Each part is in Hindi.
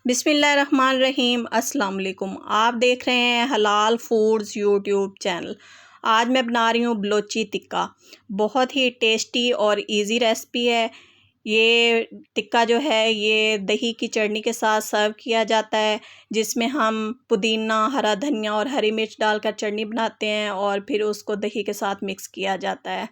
बिस्मिल्लाहिर्रहमानिर्रहीम। अस्सलाम वालेकुम। आप देख रहे हैं हलाल फूड्स यूट्यूब चैनल। आज मैं बना रही हूँ बलोची टिक्का। बहुत ही टेस्टी और इजी रेसिपी है। ये टिक्का जो है ये दही की चटनी के साथ सर्व किया जाता है, जिसमें हम पुदीना, हरा धनिया और हरी मिर्च डालकर चटनी बनाते हैं और फिर उसको दही के साथ मिक्स किया जाता है।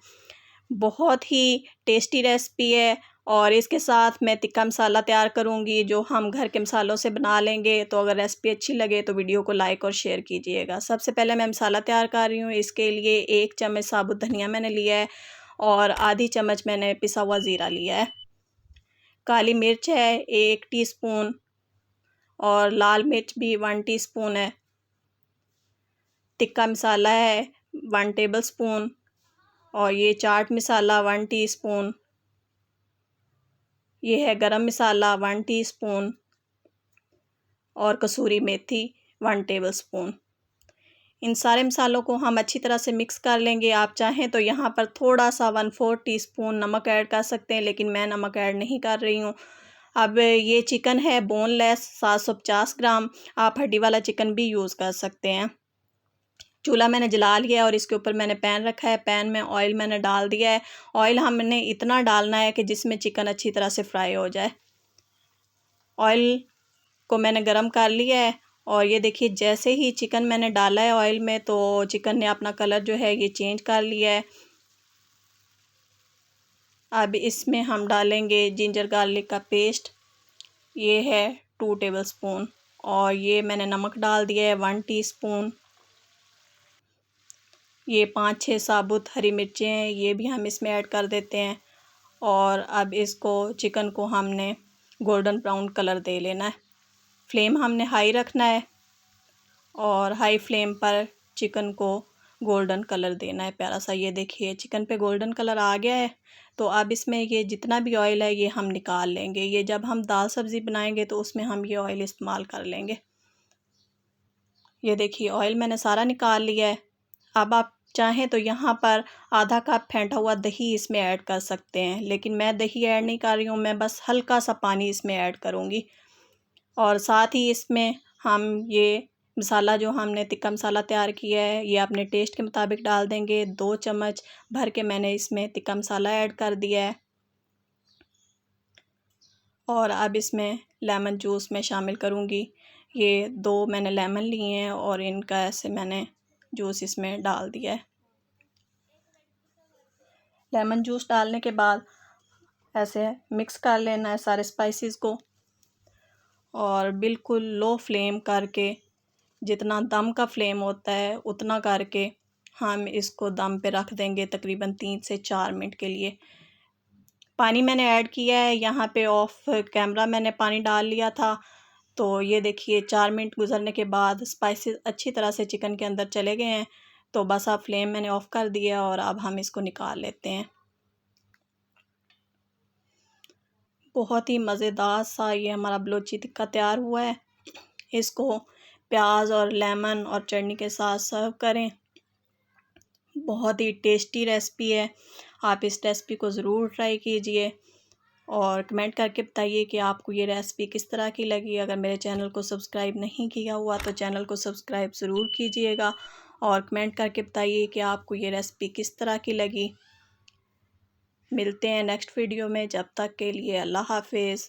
बहुत ही टेस्टी रेसिपी है। और इसके साथ मैं टिक्का मसाला तैयार करूंगी जो हम घर के मसालों से बना लेंगे। तो अगर रेसिपी अच्छी लगे तो वीडियो को लाइक और शेयर कीजिएगा। सबसे पहले मैं मसाला तैयार कर रही हूँ। इसके लिए 1 चम्मच साबुत धनिया मैंने लिया है और आधी चम्मच मैंने पिसा हुआ ज़ीरा लिया है। काली मिर्च है 1 टीस्पून और लाल मिर्च भी 1 टीस्पून है। टिक्का मसाला है 1 टेबल स्पून और ये चाट मसाला 1 टीस्पून। ये है गरम मसाला 1 टीस्पून और कसूरी मेथी 1 टेबलस्पून। इन सारे मसालों को हम अच्छी तरह से मिक्स कर लेंगे। आप चाहें तो यहाँ पर थोड़ा सा 1/4 टीस्पून नमक ऐड कर सकते हैं, लेकिन मैं नमक ऐड नहीं कर रही हूँ। अब ये चिकन है बोनलेस 750 ग्राम। आप हड्डी वाला चिकन भी यूज़ कर सकते हैं। चूल्हा मैंने जला लिया है और इसके ऊपर मैंने पैन रखा है। पैन में ऑयल मैंने डाल दिया है। ऑयल हमने इतना डालना है कि जिसमें चिकन अच्छी तरह से फ्राई हो जाए। ऑयल को मैंने गरम कर लिया है और ये देखिए जैसे ही चिकन मैंने डाला है ऑयल में तो चिकन ने अपना कलर जो है ये चेंज कर लिया है। अब इसमें हम डालेंगे जिंजर गार्लिक का पेस्ट। ये है 2 टेबलस्पून और ये मैंने नमक डाल दिया है 1 टीस्पून। ये 5-6 साबुत हरी मिर्चें हैं, ये भी हम इसमें ऐड कर देते हैं। और अब इसको चिकन को हमने गोल्डन ब्राउन कलर दे लेना है। फ्लेम हमने हाई रखना है और हाई फ्लेम पर चिकन को गोल्डन कलर देना है प्यारा सा। ये देखिए चिकन पे गोल्डन कलर आ गया है। तो अब इसमें ये जितना भी ऑयल है ये हम निकाल लेंगे। ये जब हम दाल सब्ज़ी बनाएंगे तो उसमें हम ये ऑयल इस्तेमाल कर लेंगे। ये देखिए ऑयल मैंने सारा निकाल लिया है। अब आप चाहें तो यहाँ पर आधा कप फेंटा हुआ दही इसमें ऐड कर सकते हैं, लेकिन मैं दही ऐड नहीं कर रही हूँ। मैं बस हल्का सा पानी इसमें ऐड करूँगी। और साथ ही इसमें हम ये मसाला जो हमने टिक्का मसाला तैयार किया है ये अपने टेस्ट के मुताबिक डाल देंगे। 2 चम्मच भर के मैंने इसमें टिक्का मसाला ऐड कर दिया है। और अब इसमें लेमन जूस मैं शामिल करूँगी। ये 2 मैंने लेमन लिए हैं और इनका ऐसे मैंने जूस इसमें डाल दिया है। लेमन जूस डालने के बाद ऐसे मिक्स कर लेना है सारे स्पाइसेस को और बिल्कुल लो फ्लेम करके, जितना दम का फ्लेम होता है उतना करके हम इसको दम पे रख देंगे तकरीबन 3 से 4 मिनट के लिए। पानी मैंने ऐड किया है, यहाँ पे ऑफ कैमरा मैंने पानी डाल लिया था। तो ये देखिए 4 मिनट गुजरने के बाद स्पाइसेस अच्छी तरह से चिकन के अंदर चले गए हैं। तो बस अब फ्लेम मैंने ऑफ़ कर दिया और अब हम इसको निकाल लेते हैं। बहुत ही मज़ेदार सा ये हमारा बलोची टिक्का तैयार हुआ है। इसको प्याज और लेमन और चटनी के साथ सर्व करें। बहुत ही टेस्टी रेसिपी है। आप इस रेसिपी को ज़रूर ट्राई कीजिए और कमेंट करके बताइए कि आपको ये रेसिपी किस तरह की लगी। अगर मेरे चैनल को सब्सक्राइब नहीं किया हुआ तो चैनल को सब्सक्राइब ज़रूर कीजिएगा और कमेंट करके बताइए कि आपको ये रेसिपी किस तरह की लगी। मिलते हैं नेक्स्ट वीडियो में, जब तक के लिए अल्लाह हाफिज़।